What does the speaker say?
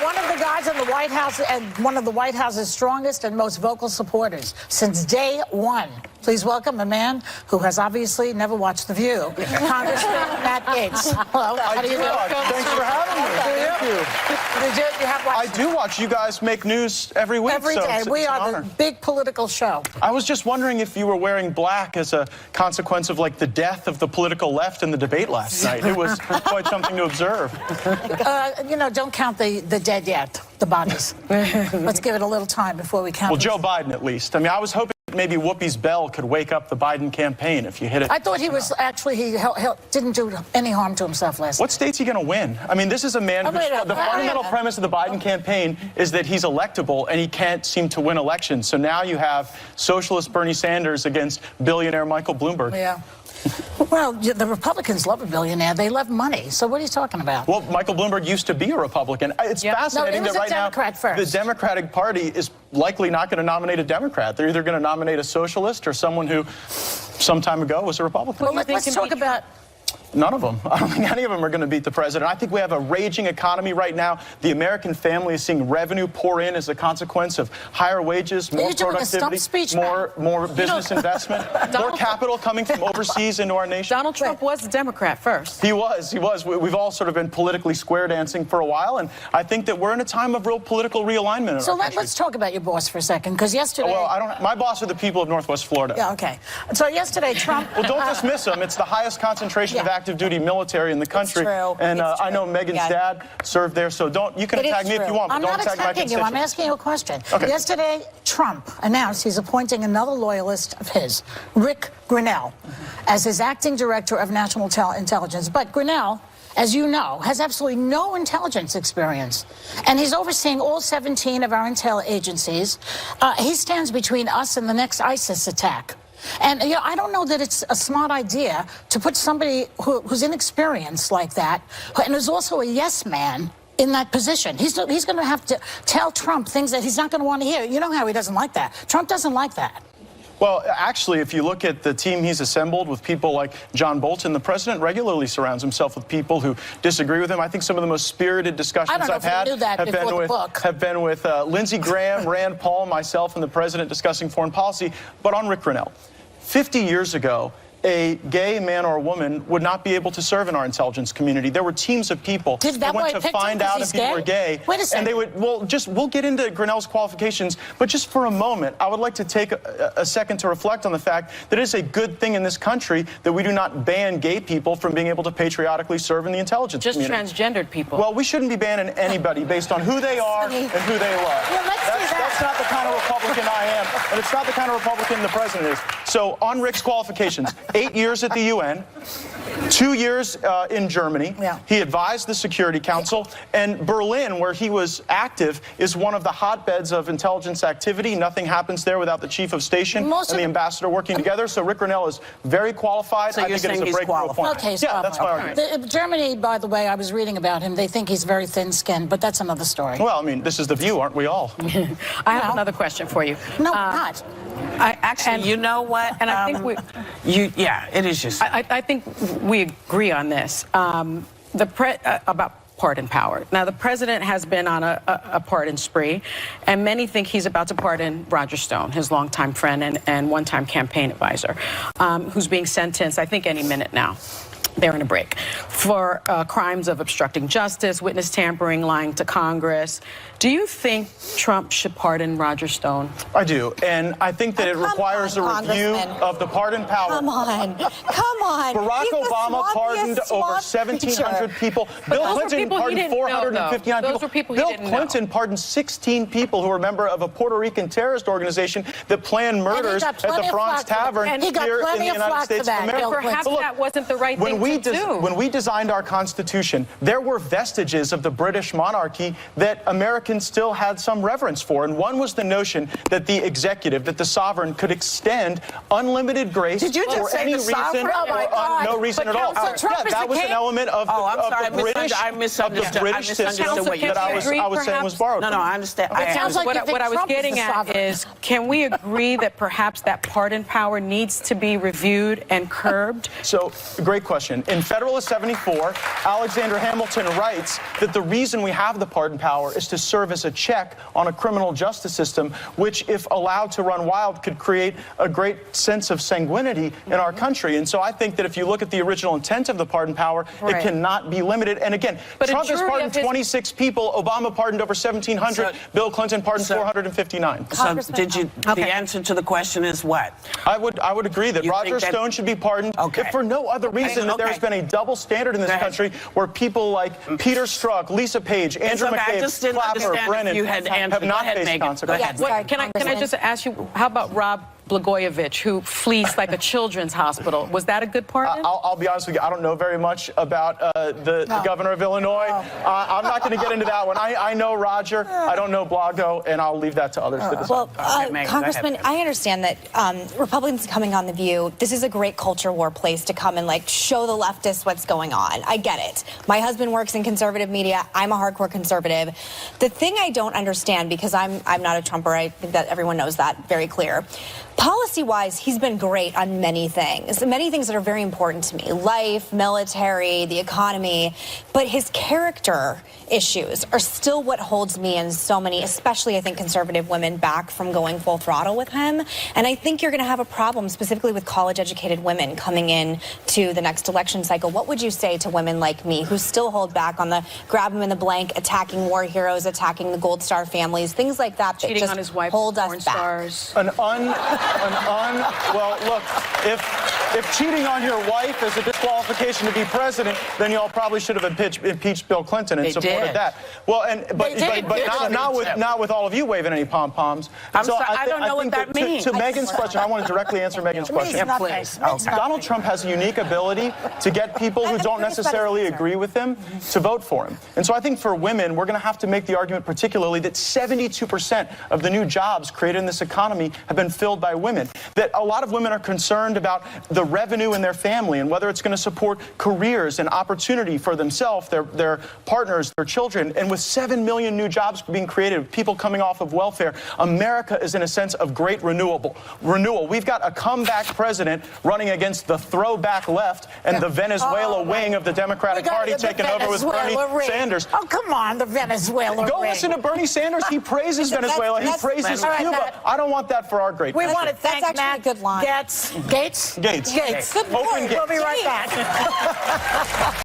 one of the guys in the White House and one of the White House's strongest and most vocal supporters since day one. Please welcome a man who has obviously never watched The View, Congressman Matt Gaetz. Hello. How do you do? Thanks for having me. Thank you. You have watched? I do watch. You guys make news every week. Every day. We are the big political show. I was just wondering if you were wearing black as a consequence of, like, the death of the political left in the debate last night. It was quite something to observe. You know, don't count the dead yet, the bodies. Let's give it a little time before we count. Well, Joe Biden, at least. I mean, I was hoping maybe Whoopi's bell could wake up the Biden campaign if you hit it. I thought he was actually, he didn't do any harm to himself last night. What state's he going to win? I mean, this is a man who's, the fundamental premise of the Biden campaign is that he's electable and he can't seem to win elections. So now you have socialist Bernie Sanders against billionaire Michael Bloomberg. Yeah. Well, the Republicans love a billionaire. They love money. So what are you talking about? Well, Michael Bloomberg used to be a Republican. It's fascinating that right now the Democratic Party is likely not going to nominate a Democrat. They're either going to nominate a socialist or someone who some time ago was a Republican. Well, let's talk about... None of them. I don't think any of them are going to beat the president. I think we have a raging economy right now. The American family is seeing revenue pour in as a consequence of higher wages, more productivity, more business investment, more capital coming from overseas into our nation. Donald Trump was a Democrat first. He was. He was. We've all sort of been politically square dancing for a while, and I think that we're in a time of real political realignment. So let's talk about your boss for a second, because yesterday... Well, my boss are the people of Northwest Florida. Yeah, okay. So yesterday, Trump... Well, don't dismiss them. It's the highest concentration of active duty military in the country. It's true. And I know Megan's dad served there, so you can attack me if you want, but don't attack my constituents. I'm not attacking you. I'm asking you a question. Okay. Yesterday, Trump announced he's appointing another loyalist of his, Rick Grinnell, as his acting director of national intelligence. But Grinnell, as you know, has absolutely no intelligence experience. And he's overseeing all 17 of our intel agencies. He stands between us and the next ISIS attack. And, you know, I don't know that it's a smart idea to put somebody who's inexperienced like that, and is also a yes man, in that position. He's going to have to tell Trump things that he's not going to want to hear. You know how he doesn't like that. Trump doesn't like that. Well, actually, if you look at the team he's assembled with people like John Bolton, the president regularly surrounds himself with people who disagree with him. I think some of the most spirited discussions I've had have been with Lindsey Graham, Rand Paul, myself, and the president discussing foreign policy. But on Rick Grinnell, 50 years ago, a gay man or a woman would not be able to serve in our intelligence community. There were teams of people that went to find out if you were gay. Wait a second. And they would, we'll get into Grinnell's qualifications, but just for a moment, I would like to take a second to reflect on the fact that it is a good thing in this country that we do not ban gay people from being able to patriotically serve in the intelligence community. Just transgendered people. Well, we shouldn't be banning anybody based on who they are and who they love. Well, that's not the kind of Republican I am, and it's not the kind of Republican the president is. So on Rick's qualifications, 8 years at the UN, 2 years in Germany. Yeah. He advised the Security Council. And Berlin, where he was active, is one of the hotbeds of intelligence activity. Nothing happens there without the chief of station and the ambassador working together. So Rick Grinnell is very qualified. So I think it is a breakthrough appointment. Okay, yeah, that's my argument. Germany, by the way, I was reading about him. They think he's very thin-skinned, but that's another story. Well, I mean, this is The View, aren't we all? I have another question for you. No, not. You know what? And I think yeah, it is just. I think we agree on this. About pardon power. Now, the president has been on a pardon spree, and many think he's about to pardon Roger Stone, his longtime friend and one-time campaign advisor, who's being sentenced, I think, any minute now. They're in a break for crimes of obstructing justice, witness tampering, lying to Congress. Do you think Trump should pardon Roger Stone? I do, and I think that it requires a review of the pardon power. Come on. Barack Obama pardoned over 1,700 people. Bill Clinton pardoned 459 people. Bill Clinton pardoned 16 people who were a member of a Puerto Rican terrorist organization that planned murders at the Franz Tavern here in the United States of America. Perhaps that wasn't the right thing to do. When we designed our Constitution, there were vestiges of the British monarchy that Americans still had some reverence for, and one was the notion that the executive, that the sovereign, could extend unlimited grace for any reason or no reason at all. Yeah, that was an element of the British system that I was saying was borrowed. No, I understand. What I was getting at is, can we agree that perhaps that pardon power needs to be reviewed and curbed? So, great question. election. In Federalist 74, Alexander Hamilton writes that the reason we have the pardon power is to serve as a check on a criminal justice system, which, if allowed to run wild, could create a great sense of sanguinity in our country. And so I think that if you look at the original intent of the pardon power, it cannot be limited. And again, Trump has pardoned 26 people. Obama pardoned over 1,700. Bill Clinton pardoned 459. So the answer to the question is what? I would agree that Roger Stone should be pardoned if for no other reason that there's been a double standard in this country where people like Peter Strzok, Lisa Page, Andrew McCabe, Clapper, Brennan have not faced consequences. Can I just ask you, how about Rob Blagojevich, who flees like a children's hospital? Was that a good pardon? I'll be honest with you, I don't know very much about the governor of Illinois. I'm not going to get into that one. I know Roger, I don't know Blago, and I'll leave that to others to decide. Well, Congressman, I understand that Republicans coming on The View, this is a great culture war place to come and like show the leftists what's going on. I get it. My husband works in conservative media. I'm a hardcore conservative. The thing I don't understand, because I'm not a Trumper, I think that everyone knows that very clear. Policy-wise, he's been great on many things that are very important to me. Life, military, the economy. But his character issues are still what holds me and so many, especially I think conservative women, back from going full throttle with him. And I think you're going to have a problem specifically with college-educated women coming in to the next election cycle. What would you say to women like me who still hold back on the grab him in the blank, attacking war heroes, attacking the Gold Star families, things like that that cheating just on his wife, hold us back? stars. Well, look, if cheating on your wife is a disqualification to be president, then y'all probably should have impeached Bill Clinton and supported that. Well, but not with all of you waving any pom-poms. I'm sorry, I don't know what that means. To Megan's question, I want to directly answer Megan's question. Please. Donald Trump has a unique ability to get people who don't necessarily agree with him to vote for him. And so I think for women, we're going to have to make the argument particularly that 72% of the new jobs created in this economy have been filled by women. That a lot of women are concerned about the revenue in their family and whether it's going to support careers and opportunity for themselves, their partners, their children. And with 7 million new jobs being created, people coming off of welfare, America is in a sense of great renewal. We've got a comeback president running against the throwback left and the Venezuela wing of the Democratic Party taking over with Bernie Sanders. Oh, come on, the Venezuela Go ring. listen to Bernie Sanders. He praises Venezuela. He praises Cuba. I don't want that for our great We country. want to thank Matt good line. Gaetz. Gaetz. Good Open point. We'll be right back.